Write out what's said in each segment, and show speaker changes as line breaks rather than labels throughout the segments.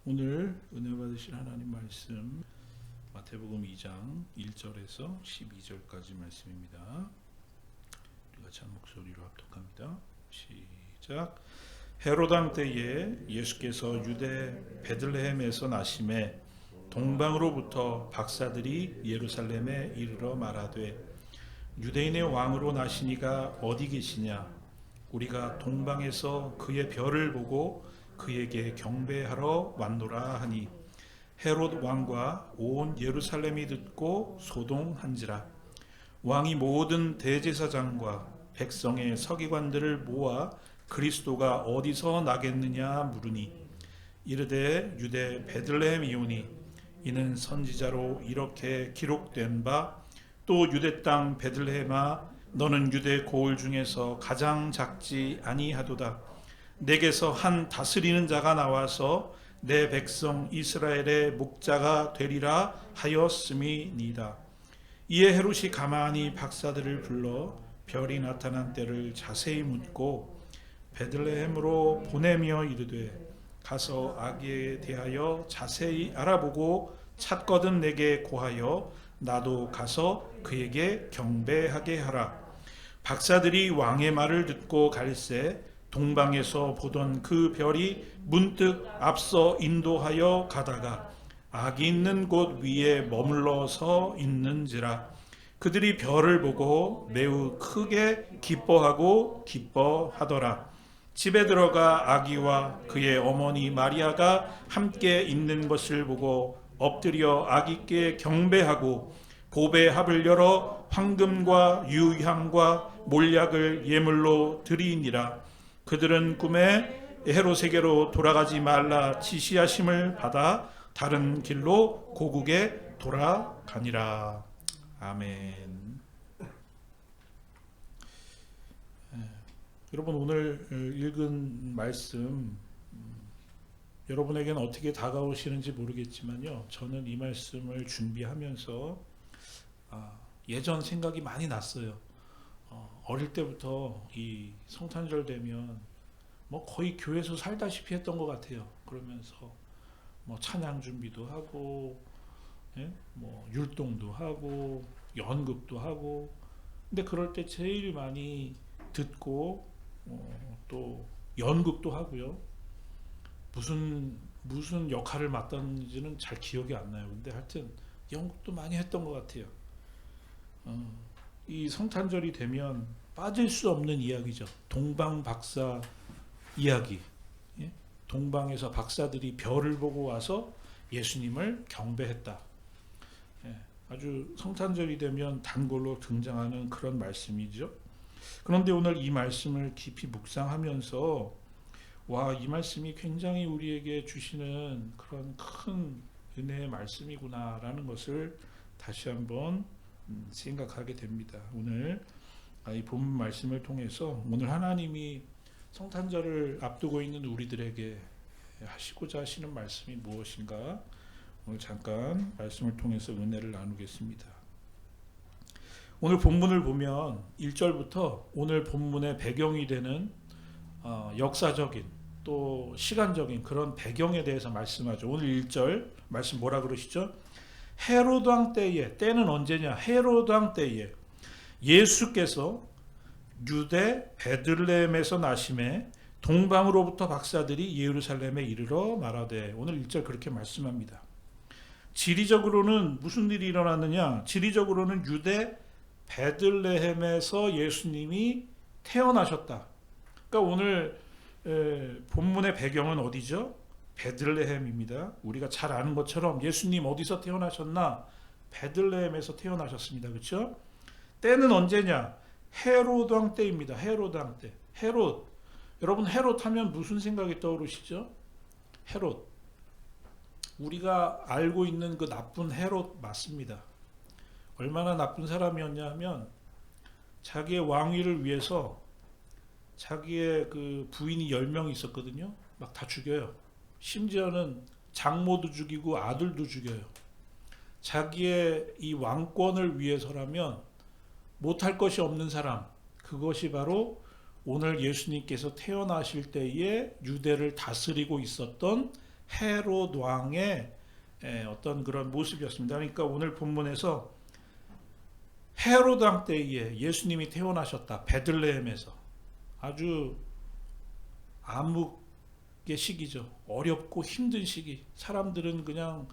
오늘 은혜 받으실 하나님 말씀 마태복음 2장 1절에서 12절까지 말씀입니다. 우리 같이 한 목소리로 합독합니다. 시작. 헤로당 때에 예수께서 유대 베들레헴에서 나심에 동방으로부터 박사들이 예루살렘에 이르러 말하되 유대인의 왕으로 나시니가 어디 계시냐? 우리가 동방에서 그의 별을 보고 그에게 경배하러 왔노라 하니 헤롯 왕과 온 예루살렘이 듣고 소동한지라. 왕이 모든 대제사장과 백성의 서기관들을 모아 그리스도가 어디서 나겠느냐 물으니 이르되 유대 베들레헴이오니 이는 선지자로 이렇게 기록된 바 또 유대 땅 베들레헴아 너는 유대 고을 중에서 가장 작지 아니하도다. 내게서 한 다스리는 자가 나와서 내 백성 이스라엘의 목자가 되리라 하였음이니이다. 이에 헤롯이 가만히 박사들을 불러 별이 나타난 때를 자세히 묻고 베들레헴으로 보내며 이르되 가서 아기에 대하여 자세히 알아보고 찾거든 내게 고하여 나도 가서 그에게 경배하게 하라. 박사들이 왕의 말을 듣고 갈새 동방에서 보던 그 별이 문득 앞서 인도하여 가다가 아기 있는 곳 위에 머물러 서 있는지라. 그들이 별을 보고 매우 크게 기뻐하더라. 집에 들어가 아기와 그의 어머니 마리아가 함께 있는 것을 보고 엎드려 아기께 경배하고 보배 합을 열어 황금과 유향과 몰약을 예물로 드리니라. 그들은 꿈에 헤롯에게로 돌아가지 말라 지시하심을 받아 다른 길로 고국에 돌아가니라. 아멘. 여러분, 오늘 읽은 말씀 여러분에게는 어떻게 다가오시는지 모르겠지만요, 저는 이 말씀을 준비하면서 예전 생각이 많이 났어요. 어릴 때부터 이 성탄절 되면 뭐 거의 교회에서 살다시피 했던 것 같아요. 그러면서 뭐 찬양 준비도 하고, 뭐 율동도 하고, 연극도 하고. 근데 그럴 때 제일 많이 듣고 또 연극도 하고요. 무슨 역할을 맡았는지는 잘 기억이 안 나요. 근데 하여튼 연극도 많이 했던 것 같아요. 이 성탄절이 되면 빠질 수 없는 이야기죠. 동방 박사 이야기. 동방에서 박사들이 별을 보고 와서 예수님을 경배했다. 아주 성탄절이 되면 단골로 등장하는 그런 말씀이죠. 그런데 오늘 이 말씀을 깊이 묵상하면서 이 말씀이 굉장히 우리에게 주시는 그런 큰 은혜의 말씀이구나라는 것을 다시 한번 생각하게 됩니다. 오늘 이 본문 말씀을 통해서 오늘 하나님이 성탄절을 앞두고 있는 우리들에게 하시고자 하시는 말씀이 무엇인가, 오늘 잠깐 말씀을 통해서 은혜를 나누겠습니다. 오늘 본문을 보면 1절부터 오늘 본문의 배경이 되는 역사적인 또 시간적인 그런 배경에 대해서 말씀하죠. 오늘 1절 말씀 뭐라 그러시죠? 헤롯 왕 때에, 때는 언제냐? 헤롯 왕 때에 예수께서 유대 베들레헴에서 나심에 동방으로부터 박사들이 예루살렘에 이르러 말하되, 오늘 1절 그렇게 말씀합니다. 지리적으로는 무슨 일이 일어났느냐? 지리적으로는 유대 베들레헴에서 예수님이 태어나셨다. 그러니까 오늘 본문의 배경은 어디죠? 베들레헴입니다. 우리가 잘 아는 것처럼 예수님 어디서 태어나셨나? 베들레헴에서 태어나셨습니다. 그렇죠? 때는 언제냐? 헤롯 왕 때입니다. 헤롯 왕 때. 헤롯. 여러분, 헤롯 하면 무슨 생각이 떠오르시죠? 헤롯. 우리가 알고 있는 그 나쁜 헤롯 맞습니다. 얼마나 나쁜 사람이었냐 하면 자기의 왕위를 위해서 자기의 그 부인이 10명 있었거든요. 막 다 죽여요. 심지어는 장모도 죽이고 아들도 죽여요. 자기의 이 왕권을 위해서라면 못할 것이 없는 사람, 그것이 바로 오늘 예수님께서 태어나실 때에 유대를 다스리고 있었던 헤롯 왕의 어떤 그런 모습이었습니다. 그러니까 오늘 본문에서 헤롯 왕 때에 예수님이 태어나셨다. 베들레헴에서. 아주 암흑의 시기죠. 어렵고 힘든 시기. 사람들은 그냥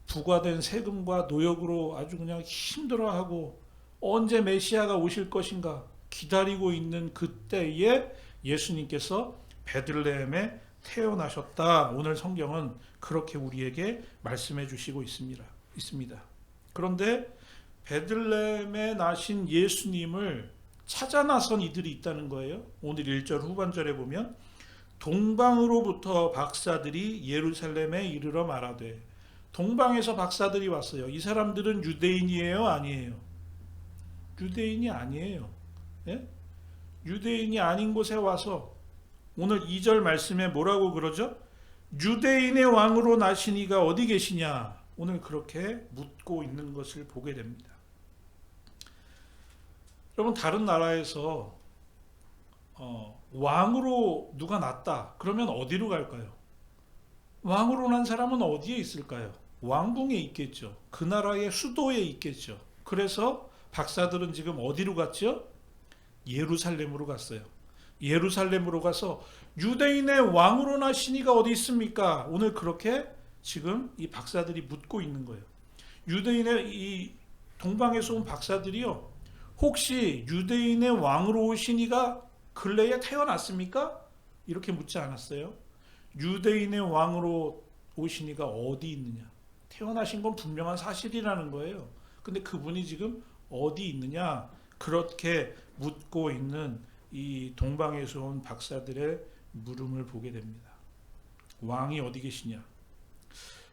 부과된 세금과 노역으로 아주 그냥 힘들어하고 언제 메시아가 오실 것인가 기다리고 있는 그때에 예수님께서 베들레헴에 태어나셨다. 오늘 성경은 그렇게 우리에게 말씀해 주시고 있습니다. 그런데 베들레헴에 나신 예수님을 찾아 나선 이들이 있다는 거예요. 오늘 1절 후반절에 보면 동방으로부터 박사들이 예루살렘에 이르러 말하되. 동방에서 박사들이 왔어요. 이 사람들은 유대인이에요? 아니에요? 유대인이 아니에요. 예? 유대인이 아닌 곳에 와서 오늘 2절 말씀에 뭐라고 그러죠? 유대인의 왕으로 나신 이가 어디 계시냐? 오늘 그렇게 묻고 있는 것을 보게 됩니다. 여러분, 다른 나라에서 왕으로 누가 났다 그러면 어디로 갈까요? 왕으로 난 사람은 어디에 있을까요? 왕궁에 있겠죠. 그 나라의 수도에 있겠죠. 그래서 박사들은 지금 어디로 갔죠? 예루살렘으로 갔어요. 예루살렘으로 가서 유대인의 왕으로 나신 이가 어디 있습니까? 오늘 그렇게 지금 이 박사들이 묻고 있는 거예요. 유대인의 이 동방에서 온 박사들이요, 혹시 유대인의 왕으로 오신 이가 근래에 태어났습니까? 이렇게 묻지 않았어요. 유대인의 왕으로 오신 이가 어디 있느냐? 태어나신 건 분명한 사실이라는 거예요. 근데 그분이 지금 어디 있느냐? 그렇게 묻고 있는 이 동방에서 온 박사들의 물음을 보게 됩니다. 왕이 어디 계시냐?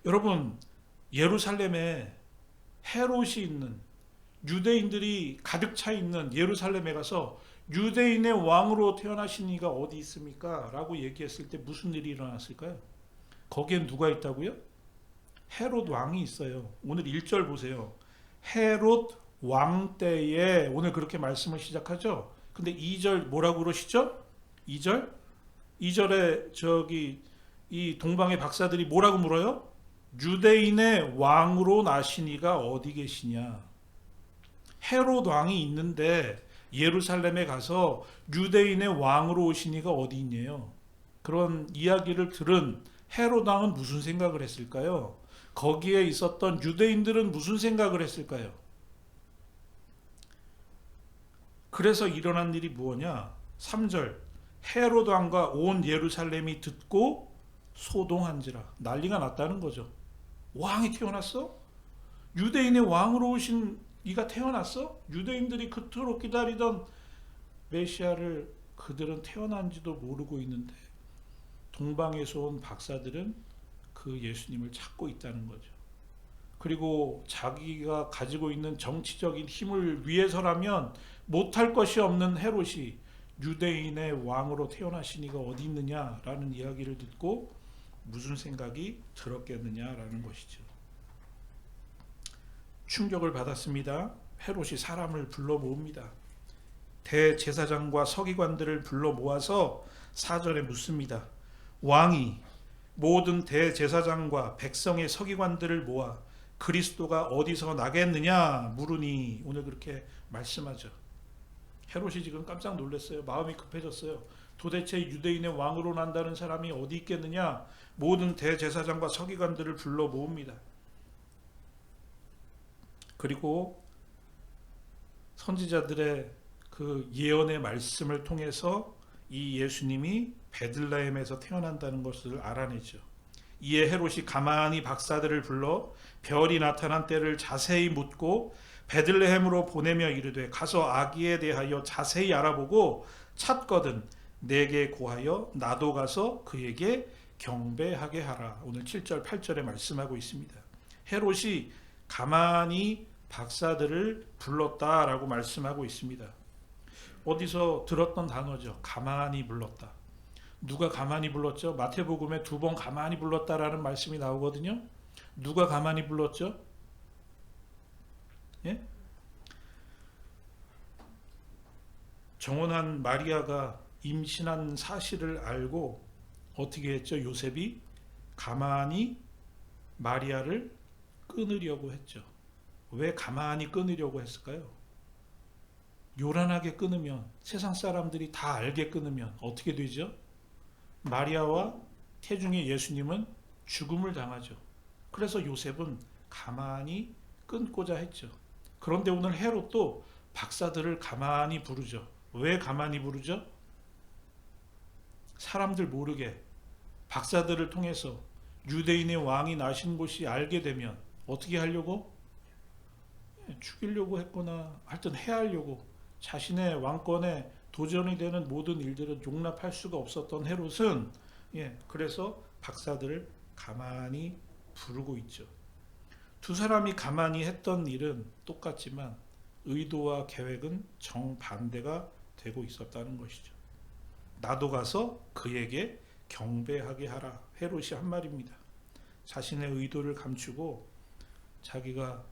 여러분, 예루살렘에 헤롯이 있는, 유대인들이 가득 차 있는 예루살렘에 가서 유대인의 왕으로 태어나신 이가 어디 있습니까? 라고 얘기했을 때 무슨 일이 일어났을까요? 거기엔 누가 있다고요? 헤롯 왕이 있어요. 오늘 1절 보세요. 헤롯 왕 때에, 오늘 그렇게 말씀을 시작하죠. 근데 2절 뭐라고 그러시죠? 2절에 이 동방의 박사들이 뭐라고 물어요? 유대인의 왕으로 나신 이가 어디 계시냐? 헤롯 왕이 있는데 예루살렘에 가서 유대인의 왕으로 오신 이가 어디 있냐요? 그런 이야기를 들은 헤롯 왕은 무슨 생각을 했을까요? 거기에 있었던 유대인들은 무슨 생각을 했을까요? 그래서 일어난 일이 무엇이냐? 3절, 헤롯 왕과 온 예루살렘이 듣고 소동한지라. 난리가 났다는 거죠. 왕이 태어났어? 유대인의 왕으로 오신 이가 태어났어? 유대인들이 그토록 기다리던 메시아를 그들은 태어난지도 모르고 있는데 동방에서 온 박사들은 그 예수님을 찾고 있다는 거죠. 그리고 자기가 가지고 있는 정치적인 힘을 위해서라면 못할 것이 없는 헤롯이 유대인의 왕으로 태어나신 이가 어디 있느냐라는 이야기를 듣고 무슨 생각이 들었겠느냐라는 것이죠. 충격을 받았습니다. 헤롯이 사람을 불러 모읍니다. 대제사장과 서기관들을 불러 모아서 4절에 묻습니다. 왕이 모든 대제사장과 백성의 서기관들을 모아 그리스도가 어디서 나겠느냐 물으니. 오늘 그렇게 말씀하죠. 헤롯이 지금 깜짝 놀랐어요. 마음이 급해졌어요. 도대체 유대인의 왕으로 난다는 사람이 어디 있겠느냐. 모든 대제사장과 서기관들을 불러 모읍니다. 그리고 선지자들의 그 예언의 말씀을 통해서 이 예수님이 베들레헴에서 태어난다는 것을 알아내죠. 이에 헤롯이 가만히 박사들을 불러 별이 나타난 때를 자세히 묻고 베들레헴으로 보내며 이르되 가서 아기에 대하여 자세히 알아보고 찾거든 내게 고하여 나도 가서 그에게 경배하게 하라. 오늘 7절 8절에 말씀하고 있습니다. 헤롯이 가만히 박사들을 불렀다라고 말씀하고 있습니다. 어디서 들었던 단어죠. 가만히 불렀다. 누가 가만히 불렀죠? 마태복음에 2번 가만히 불렀다라는 말씀이 나오거든요. 누가 가만히 불렀죠? 예? 정혼한 마리아가 임신한 사실을 알고 어떻게 했죠? 요셉이 가만히 마리아를 끊으려고 했죠. 왜 가만히 끊으려고 했을까요? 요란하게 끊으면, 세상 사람들이 다 알게 끊으면 어떻게 되죠? 마리아와 태중의 예수님은 죽음을 당하죠. 그래서 요셉은 가만히 끊고자 했죠. 그런데 오늘 헤롯도 박사들을 가만히 부르죠. 왜 가만히 부르죠? 사람들 모르게 박사들을 통해서 유대인의 왕이 나신 곳이 알게 되면 어떻게 하려고? 죽이려고 했거나 하여튼 해하려고, 자신의 왕권에 도전이 되는 모든 일들을 용납할 수가 없었던 헤롯은 그래서 박사들을 가만히 부르고 있죠. 두 사람이 가만히 했던 일은 똑같지만 의도와 계획은 정반대가 되고 있었다는 것이죠. 나도 가서 그에게 경배하게 하라, 헤롯이 한 말입니다. 자신의 의도를 감추고 자기가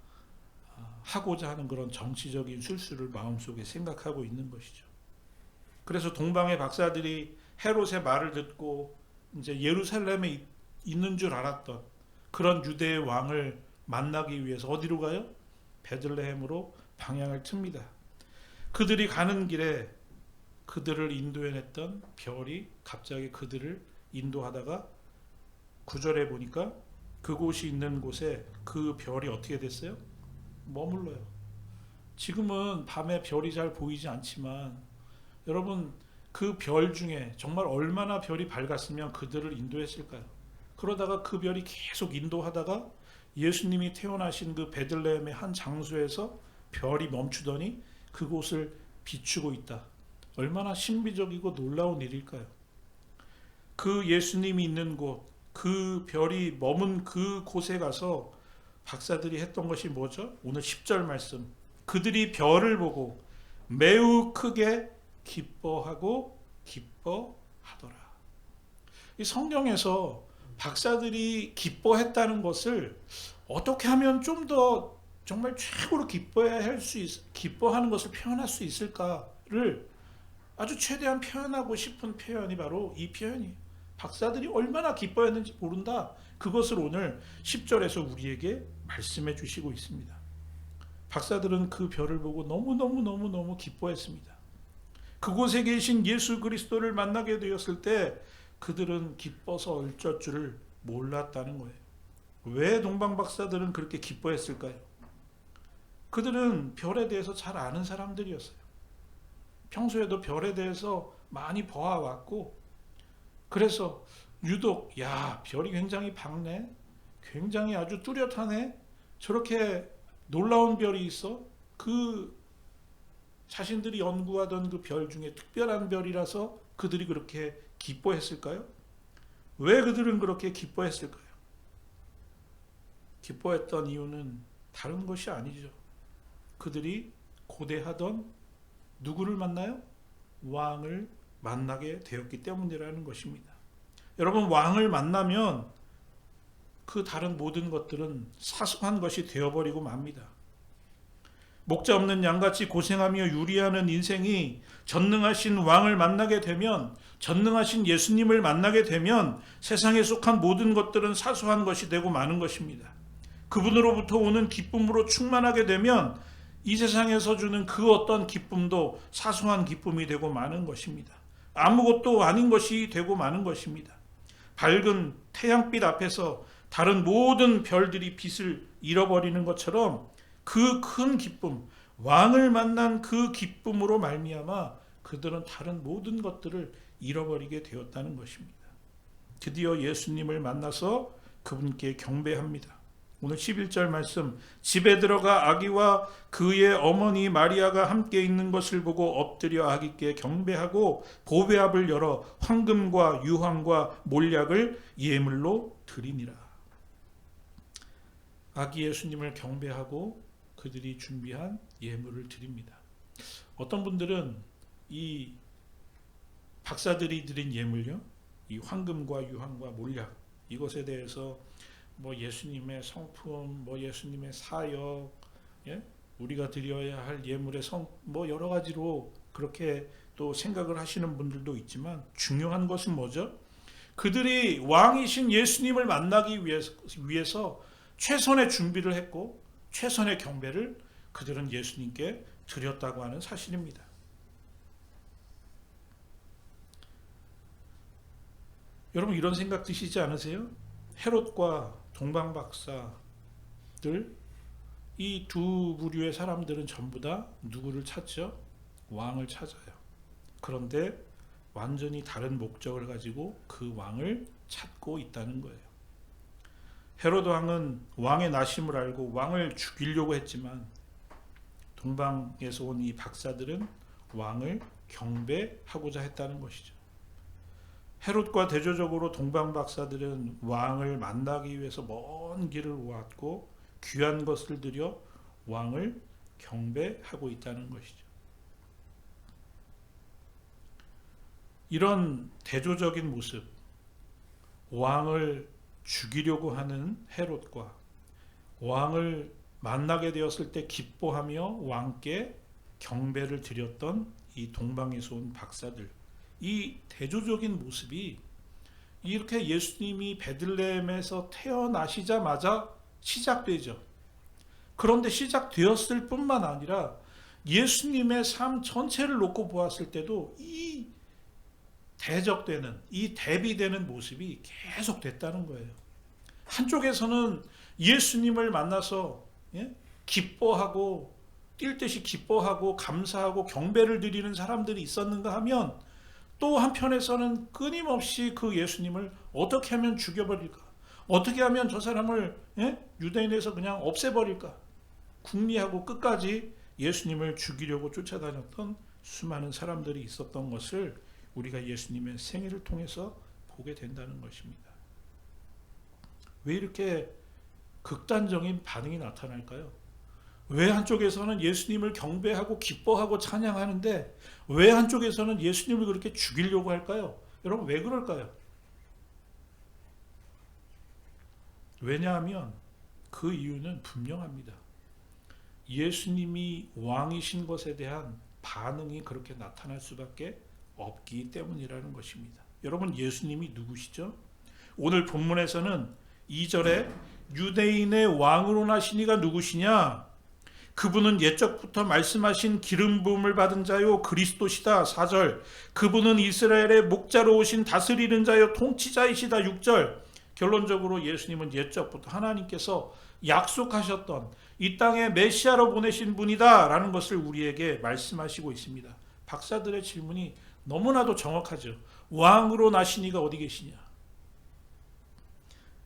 하고자 하는 그런 정치적인 술수를 마음속에 생각하고 있는 것이죠. 그래서 동방의 박사들이 헤롯의 말을 듣고 이제 예루살렘에 있는 줄 알았던 그런 유대의 왕을 만나기 위해서 어디로 가요? 베들레헴으로 방향을 틉니다. 그들이 가는 길에 그들을 인도해냈던 별이 갑자기 그들을 인도하다가 9절에 보니까 그곳이 있는 곳에 그 별이 어떻게 됐어요? 머물러요. 지금은 밤에 별이 잘 보이지 않지만 여러분, 그 별 중에 정말 얼마나 별이 밝았으면 그들을 인도했을까요? 그러다가 그 별이 계속 인도하다가 예수님이 태어나신 그 베들레헴의 한 장소에서 별이 멈추더니 그곳을 비추고 있다. 얼마나 신비적이고 놀라운 일일까요? 그 예수님이 있는 곳, 그 별이 머문 그 곳에 가서 박사들이 했던 것이 뭐죠? 오늘 10절 말씀. 그들이 별을 보고 매우 크게 기뻐하고 기뻐하더라. 이 성경에서 박사들이 기뻐했다는 것을 어떻게 하면 좀 더 정말 최고로 기뻐하는 것을 표현할 수 있을까를 아주 최대한 표현하고 싶은 표현이 바로 이 표현이에요. 박사들이 얼마나 기뻐했는지 모른다. 그것을 오늘 10절에서 우리에게 말씀해 주시고 있습니다. 박사들은 그 별을 보고 너무 기뻐했습니다. 그곳에 계신 예수 그리스도를 만나게 되었을 때 그들은 기뻐서 얼쩔 줄을 몰랐다는 거예요. 왜 동방 박사들은 그렇게 기뻐했을까요? 그들은 별에 대해서 잘 아는 사람들이었어요. 평소에도 별에 대해서 많이 보아왔고, 그래서 유독 야, 별이 굉장히 밝네, 굉장히 아주 뚜렷하네, 저렇게 놀라운 별이 있어, 그 자신들이 연구하던 그 별 중에 특별한 별이라서 그들이 그렇게 기뻐했을까요? 왜 그들은 그렇게 기뻐했을까요? 기뻐했던 이유는 다른 것이 아니죠. 그들이 고대하던 누구를 만나요? 왕을 만나게 되었기 때문이라는 것입니다. 여러분, 왕을 만나면 그 다른 모든 것들은 사소한 것이 되어버리고 맙니다. 목자 없는 양같이 고생하며 유리하는 인생이 전능하신 왕을 만나게 되면, 전능하신 예수님을 만나게 되면 세상에 속한 모든 것들은 사소한 것이 되고 마는 것입니다. 그분으로부터 오는 기쁨으로 충만하게 되면 이 세상에서 주는 그 어떤 기쁨도 사소한 기쁨이 되고 마는 것입니다. 아무것도 아닌 것이 되고 마는 것입니다. 밝은 태양빛 앞에서 다른 모든 별들이 빛을 잃어버리는 것처럼 그 큰 기쁨, 왕을 만난 그 기쁨으로 말미암아 그들은 다른 모든 것들을 잃어버리게 되었다는 것입니다. 드디어 예수님을 만나서 그분께 경배합니다. 오늘 11절 말씀, 집에 들어가 아기와 그의 어머니 마리아가 함께 있는 것을 보고 엎드려 아기께 경배하고 보배압을 열어 황금과 유황과 몰약을 예물로 드리니라. 아기 예수님을 경배하고 그들이 준비한 예물을 드립니다. 어떤 분들은 이 박사들이 드린 예물요, 이 황금과 유황과 몰약, 이것에 대해서 뭐 예수님의 성품, 뭐 예수님의 사역, 우리가 드려야 할 예물의 뭐 여러 가지로 그렇게 또 생각을 하시는 분들도 있지만, 중요한 것은 뭐죠? 그들이 왕이신 예수님을 만나기 위해서 최선의 준비를 했고 최선의 경배를 그들은 예수님께 드렸다고 하는 사실입니다. 여러분 이런 생각 드시지 않으세요? 헤롯과 동방박사들, 이 두 부류의 사람들은 전부 다 누구를 찾죠? 왕을 찾아요. 그런데 완전히 다른 목적을 가지고 그 왕을 찾고 있다는 거예요. 헤롯 왕은 왕의 나심을 알고 왕을 죽이려고 했지만 동방에서 온 이 박사들은 왕을 경배하고자 했다는 것이죠. 헤롯과 대조적으로 동방 박사들은 왕을 만나기 위해서 먼 길을 왔고 귀한 것을 들여 왕을 경배하고 있다는 것이죠. 이런 대조적인 모습, 왕을 죽이려고 하는 헤롯과 왕을 만나게 되었을 때 기뻐하며 왕께 경배를 드렸던 이 동방에서 온 박사들, 이 대조적인 모습이 이렇게 예수님이 베들레헴에서 태어나시자마자 시작되죠. 그런데 시작되었을 뿐만 아니라 예수님의 삶 전체를 놓고 보았을 때도 이 대적되는, 이 대비되는 모습이 계속 됐다는 거예요. 한쪽에서는 예수님을 만나서 기뻐하고 뛸 듯이 기뻐하고 감사하고 경배를 드리는 사람들이 있었는가 하면 또 한편에서는 끊임없이 그 예수님을 어떻게 하면 죽여버릴까? 어떻게 하면 저 사람을 유대인에서 그냥 없애버릴까? 궁리하고 끝까지 예수님을 죽이려고 쫓아다녔던 수많은 사람들이 있었던 것을 우리가 예수님의 생애를 통해서 보게 된다는 것입니다. 왜 이렇게 극단적인 반응이 나타날까요? 왜 한쪽에서는 예수님을 경배하고 기뻐하고 찬양하는데 왜 한쪽에서는 예수님을 그렇게 죽이려고 할까요? 여러분 왜 그럴까요? 왜냐하면 그 이유는 분명합니다. 예수님이 왕이신 것에 대한 반응이 그렇게 나타날 수밖에 없기 때문이라는 것입니다. 여러분 예수님이 누구시죠? 오늘 본문에서는 2절에 유대인의 왕으로 나신 이가 누구시냐? 그분은 옛적부터 말씀하신 기름 부음을 받은 자요 그리스도시다. 4절 그분은 이스라엘의 목자로 오신 다스리는 자요 통치자이시다. 6절 결론적으로 예수님은 옛적부터 하나님께서 약속하셨던 이 땅에 메시아로 보내신 분이다 라는 것을 우리에게 말씀하시고 있습니다. 박사들의 질문이 너무나도 정확하죠. 왕으로 나신 이가 어디 계시냐?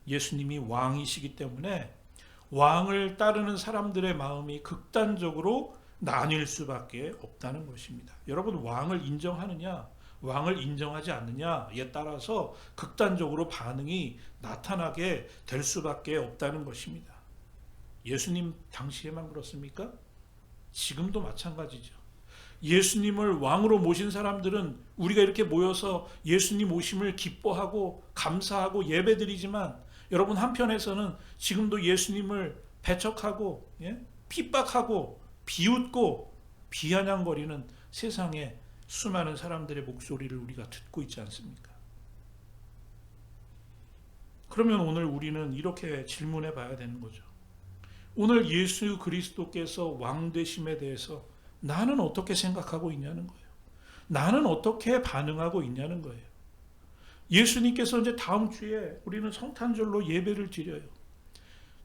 예수님이 왕이시기 때문에 왕을 따르는 사람들의 마음이 극단적으로 나뉠 수밖에 없다는 것입니다. 여러분 왕을 인정하느냐 왕을 인정하지 않느냐에 따라서 극단적으로 반응이 나타나게 될 수밖에 없다는 것입니다. 예수님 당시에만 그렇습니까? 지금도 마찬가지죠. 예수님을 왕으로 모신 사람들은 우리가 이렇게 모여서 예수님 오심을 기뻐하고 감사하고 예배드리지만 여러분 한편에서는 지금도 예수님을 배척하고 핍박하고 비웃고 비아냥거리는 세상에 수많은 사람들의 목소리를 우리가 듣고 있지 않습니까? 그러면 오늘 우리는 이렇게 질문해 봐야 되는 거죠. 오늘 예수 그리스도께서 왕 되심에 대해서 나는 어떻게 생각하고 있냐는 거예요. 나는 어떻게 반응하고 있냐는 거예요. 예수님께서 이제 다음 주에 우리는 성탄절로 예배를 드려요.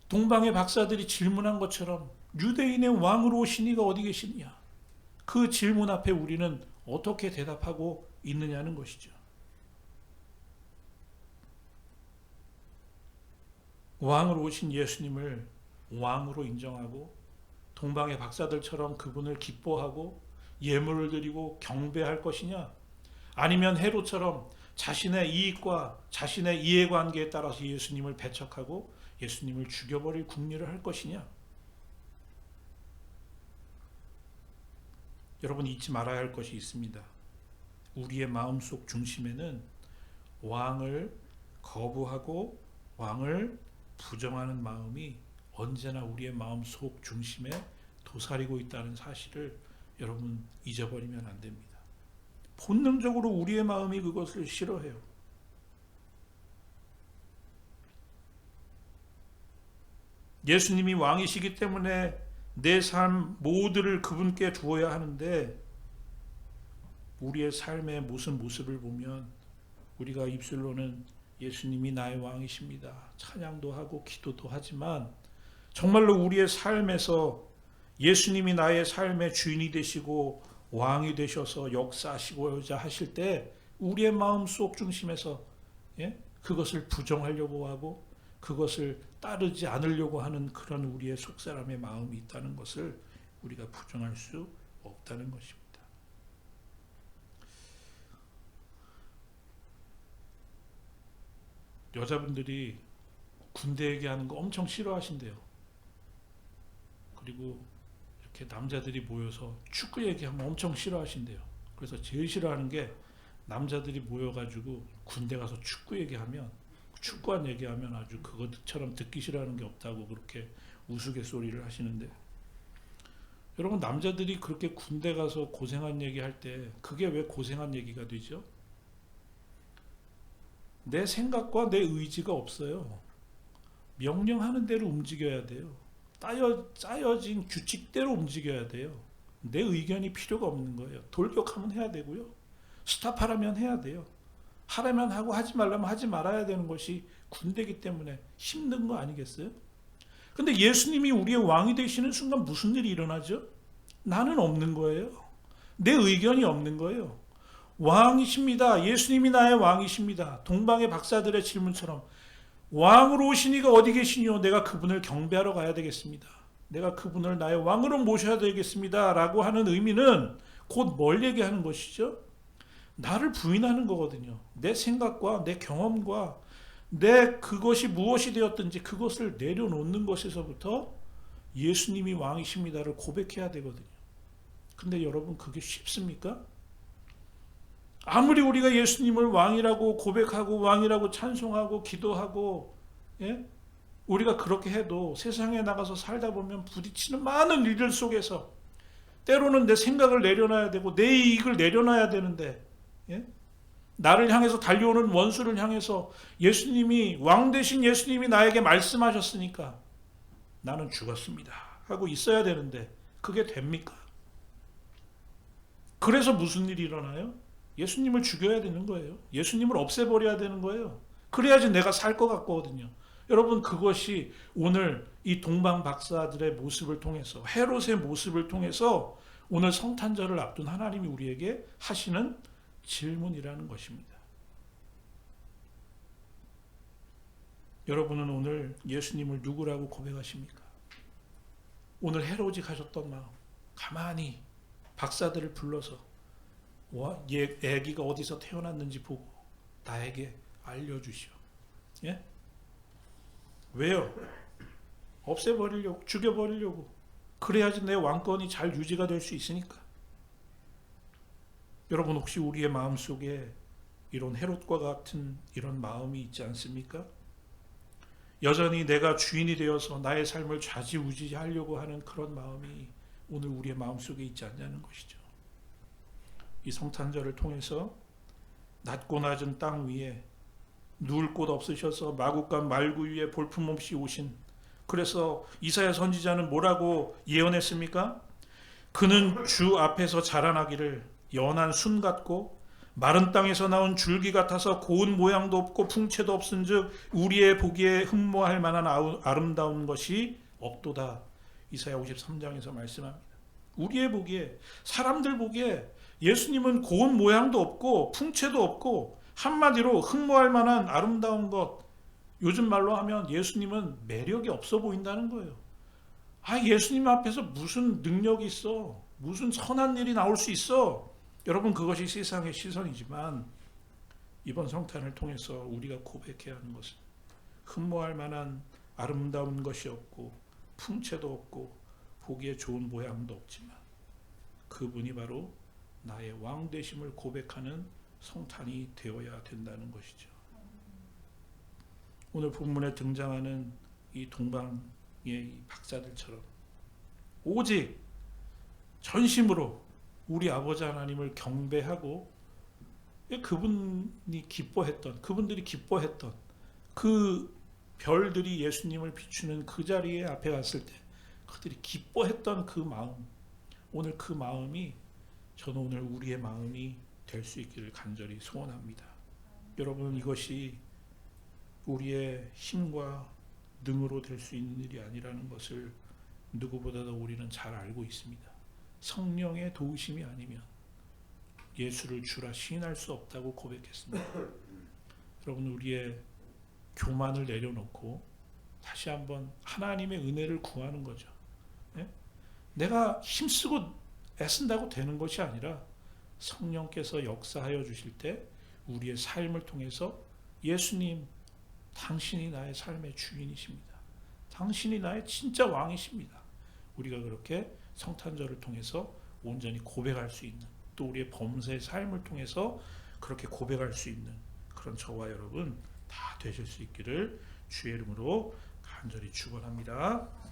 동방의 박사들이 질문한 것처럼 유대인의 왕으로 오신 이가 어디 계시느냐? 그 질문 앞에 우리는 어떻게 대답하고 있느냐는 것이죠. 왕으로 오신 예수님을 왕으로 인정하고 동방의 박사들처럼 그분을 기뻐하고 예물을 드리고 경배할 것이냐? 아니면 헤롯처럼 자신의 이익과 자신의 이해관계에 따라서 예수님을 배척하고 예수님을 죽여버릴 궁리를 할 것이냐? 여러분 잊지 말아야 할 것이 있습니다. 우리의 마음속 중심에는 왕을 거부하고 왕을 부정하는 마음이 언제나 우리의 마음속 중심에 도사리고 있다는 사실을 여러분 잊어버리면 안 됩니다. 본능적으로 우리의 마음이 그것을 싫어해요. 예수님이 왕이시기 때문에 내 삶 모두를 그분께 주어야 하는데 우리의 삶의 무슨 모습을 보면 우리가 입술로는 예수님이 나의 왕이십니다. 찬양도 하고 기도도 하지만 정말로 우리의 삶에서 예수님이 나의 삶의 주인이 되시고 왕이 되셔서 역사하시고자 하실 때 우리의 마음속 중심에서 그것을 부정하려고 하고 그것을 따르지 않으려고 하는 그런 우리의 속사람의 마음이 있다는 것을 우리가 부정할 수 없다는 것입니다. 여자분들이 군대 얘기하는 거 엄청 싫어하신대요. 그리고 이렇게 남자들이 모여서 축구 얘기하면 엄청 싫어하신대요. 그래서 제일 싫어하는 게 남자들이 모여가지고 군대 가서 축구 얘기하면 축구한 얘기하면 아주 그것처럼 듣기 싫어하는 게 없다고 그렇게 우스갯소리를 하시는데 여러분 남자들이 그렇게 군대 가서 고생한 얘기할 때 그게 왜 고생한 얘기가 되죠? 내 생각과 내 의지가 없어요. 명령하는 대로 움직여야 돼요. 짜여진 규칙대로 움직여야 돼요. 내 의견이 필요가 없는 거예요. 돌격하면 해야 되고요. 스탑하라면 해야 돼요. 하라면 하고 하지 말라면 하지 말아야 되는 것이 군대이기 때문에 힘든 거 아니겠어요? 근데 예수님이 우리의 왕이 되시는 순간 무슨 일이 일어나죠? 나는 없는 거예요. 내 의견이 없는 거예요. 왕이십니다. 예수님이 나의 왕이십니다. 동방의 박사들의 질문처럼 왕으로 오신 이가 어디 계시뇨? 내가 그분을 경배하러 가야 되겠습니다. 내가 그분을 나의 왕으로 모셔야 되겠습니다. 라고 하는 의미는 곧 뭘 얘기하는 것이죠? 나를 부인하는 거거든요. 내 생각과 내 경험과 내 그것이 무엇이 되었든지 그것을 내려놓는 것에서부터 예수님이 왕이십니다를 고백해야 되거든요. 근데 여러분 그게 쉽습니까? 아무리 우리가 예수님을 왕이라고 고백하고 왕이라고 찬송하고 기도하고 우리가 그렇게 해도 세상에 나가서 살다 보면 부딪히는 많은 일들 속에서 때로는 내 생각을 내려놔야 되고 내 이익을 내려놔야 되는데 나를 향해서 달려오는 원수를 향해서 예수님이 왕 되신 예수님이 나에게 말씀하셨으니까 나는 죽었습니다 하고 있어야 되는데 그게 됩니까? 그래서 무슨 일이 일어나요? 예수님을 죽여야 되는 거예요. 예수님을 없애버려야 되는 거예요. 그래야지 내가 살 것 같거든요. 여러분 그것이 오늘 이 동방 박사들의 모습을 통해서 헤롯의 모습을 통해서 오늘 성탄절을 앞둔 하나님이 우리에게 하시는 질문이라는 것입니다. 여러분은 오늘 예수님을 누구라고 고백하십니까? 오늘 헤롯이 가졌던 마음 가만히 박사들을 불러서 아기가 어디서 태어났는지 보고 나에게 알려주시오. 왜요? 없애버리려고, 죽여버리려고. 그래야지 내 왕권이 잘 유지가 될 수 있으니까. 여러분 혹시 우리의 마음속에 이런 헤롯과 같은 이런 마음이 있지 않습니까? 여전히 내가 주인이 되어서 나의 삶을 좌지우지하려고 하는 그런 마음이 오늘 우리의 마음속에 있지 않냐는 것이죠. 이 성탄절을 통해서 낮고 낮은 땅 위에 누울 곳 없으셔서 마구간 말구 위에 볼품없이 오신, 그래서 이사야 선지자는 뭐라고 예언했습니까? 그는 주 앞에서 자라나기를 연한 순 같고 마른 땅에서 나온 줄기 같아서 고운 모양도 없고 풍채도 없은즉 우리의 보기에 흠모할 만한 아름다운 것이 없도다. 이사야 53장에서 말씀합니다. 우리의 보기에, 사람들 보기에 예수님은 고운 모양도 없고 풍채도 없고 한마디로 흠모할 만한 아름다운 것, 요즘 말로 하면 예수님은 매력이 없어 보인다는 거예요. 예수님 앞에서 무슨 능력이 있어? 무슨 선한 일이 나올 수 있어? 여러분 그것이 세상의 시선이지만 이번 성탄을 통해서 우리가 고백해야 하는 것은 흠모할 만한 아름다운 것이 없고 풍채도 없고 보기에 좋은 모양도 없지만 그분이 바로 나의 왕 되심을 고백하는 성탄이 되어야 된다는 것이죠. 오늘 본문에 등장하는 이 동방의 이 박사들처럼 오직 전심으로 우리 아버지 하나님을 경배하고 그분들이 기뻐했던 그 별들이 예수님을 비추는 그 자리에 앞에 갔을 때 그들이 기뻐했던 그 마음, 오늘 그 마음이 저는 오늘 우리의 마음이 될 수 있기를 간절히 소원합니다. 여러분, 이것이 우리의 힘과 능으로 될 수 있는 일이 아니라는 것을 누구보다도 우리는 잘 알고 있습니다. 성령의 도우심이 아니면 예수를 주라 시인할 수 없다고 고백했습니다. 여러분, 우리의 교만을 내려놓고 다시 한번 하나님의 은혜를 구하는 거죠. 예? 내가 힘쓰고 애쓴다고 되는 것이 아니라 성령께서 역사하여 주실 때 우리의 삶을 통해서 예수님, 당신이 나의 삶의 주인이십니다. 당신이 나의 진짜 왕이십니다. 우리가 그렇게 성탄절을 통해서 온전히 고백할 수 있는, 또 우리의 범사의 삶을 통해서 그렇게 고백할 수 있는 그런 저와 여러분 다 되실 수 있기를 주의 이름으로 간절히 축원합니다.